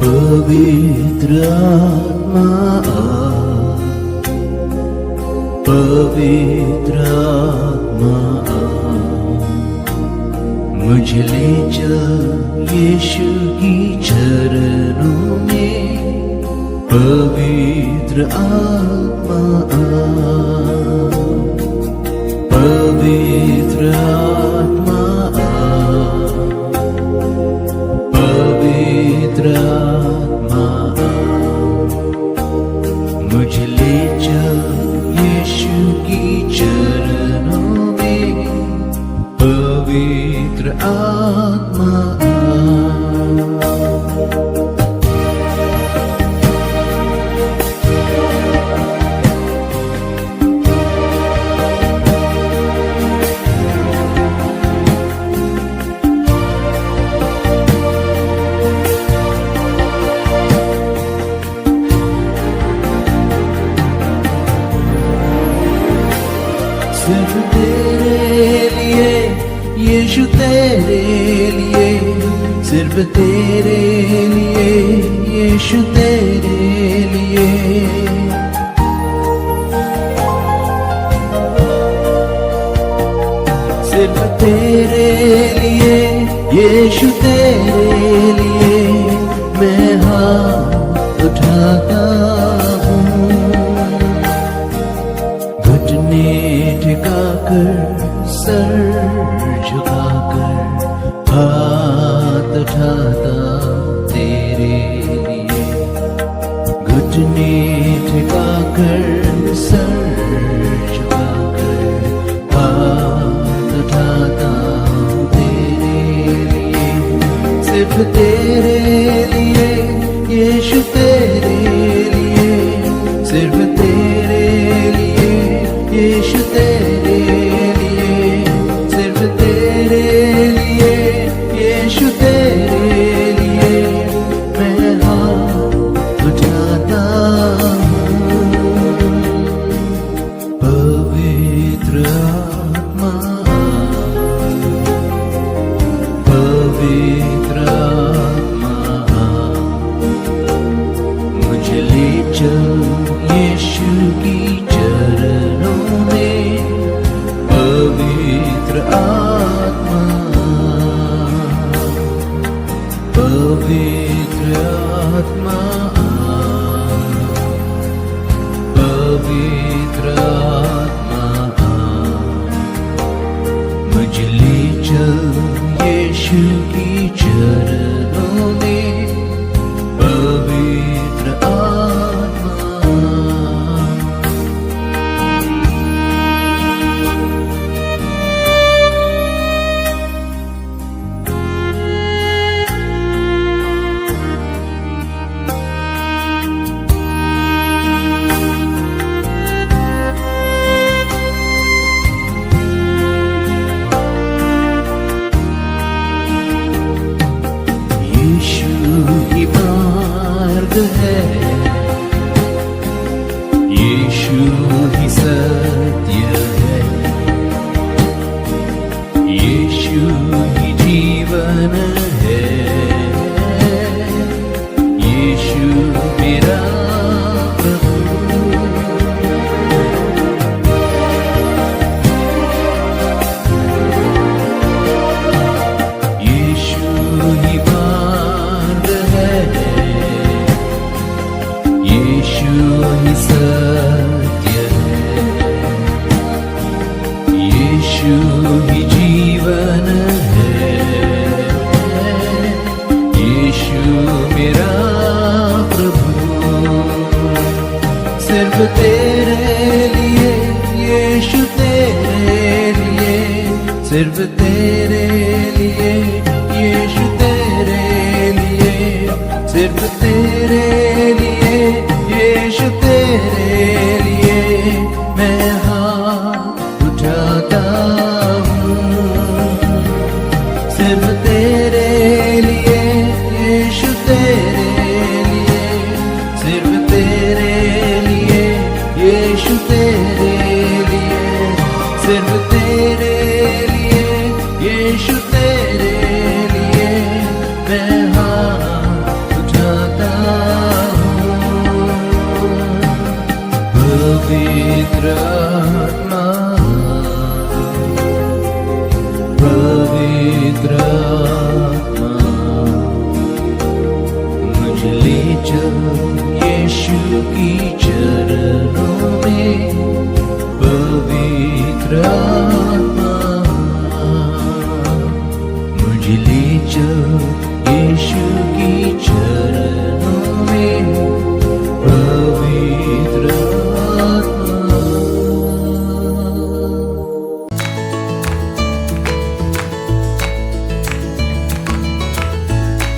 पवित्र आत्मा आ, पवित्र आत्मा आ, मुझे ले चल यीशु की चरणों में। पवित्र आत्मा आ, पवित्र आत्मा आ, पवित्र आत्मा आ, मुझे ले चल यीशु की चरणों में। पवित्र आत्मा आ, सिर्फ तेरे लिए यीशु, तेरे लिए, सिर्फ तेरे लिए यीशु, तेरे लिए। सिर्फ तेरे लिए यीशु, तेरे लिए मैं हाथ उठाता हूँ। घुटने टिकाकर, सर झुकाकर, हाथ उठाता तेरे लिए। घुटने टिकाकर, सर झुकाकर, हाथ उठाता तेरे लिए। सिर्फ तेरे लिए यीशु, तेरे लिए, सिर्फ तेरे लिए यीशु, तेरे लिए, सिर्फ तेरे लिए यीशु, तेरे लिए मैं हाथ उठाता हूँ। पवित्र आत्मा, पवित्र आत्मा, मुझे ले चल यीशु की चरणों में। पवित्र आत्मा, पवित्र आत्मा, पवित्र आत्मा, मुझे ले चल यीशु की चरणों में। पवित्र आत्मा, यीशु ही मार्ग है, यीशु ही सत्य है, यीशु ही जीवन है, यीशु मेरा प्रभु। यीशु ही मार्ग है, यीशु ही सत्य है, यीशु ही जीवन है, यीशु मेरा प्रभु। सिर्फ तेरे लिए यीशु, तेरे लिए, सिर्फ तेरे लिए यीशु तेरे लिए, सिर्फ तेरे लिए यीशु तेरे लिए मैं हाथ उठाता हूँ। सिर्फ तेरे लिए यीशु तेरे लिए, सिर्फ तेरे लिए यीशु तेरे लिए, सिर्फ तेरे लिए यीशु तेरे लिए मैं हाथ उठाता हूँ। पवित्र आत्मा, पवित्र आत्मा मुझे ले चल यीशु की चरणों में। पवित्र आत्मा मुझे ले चल यीशु की चरणों में। पवित्र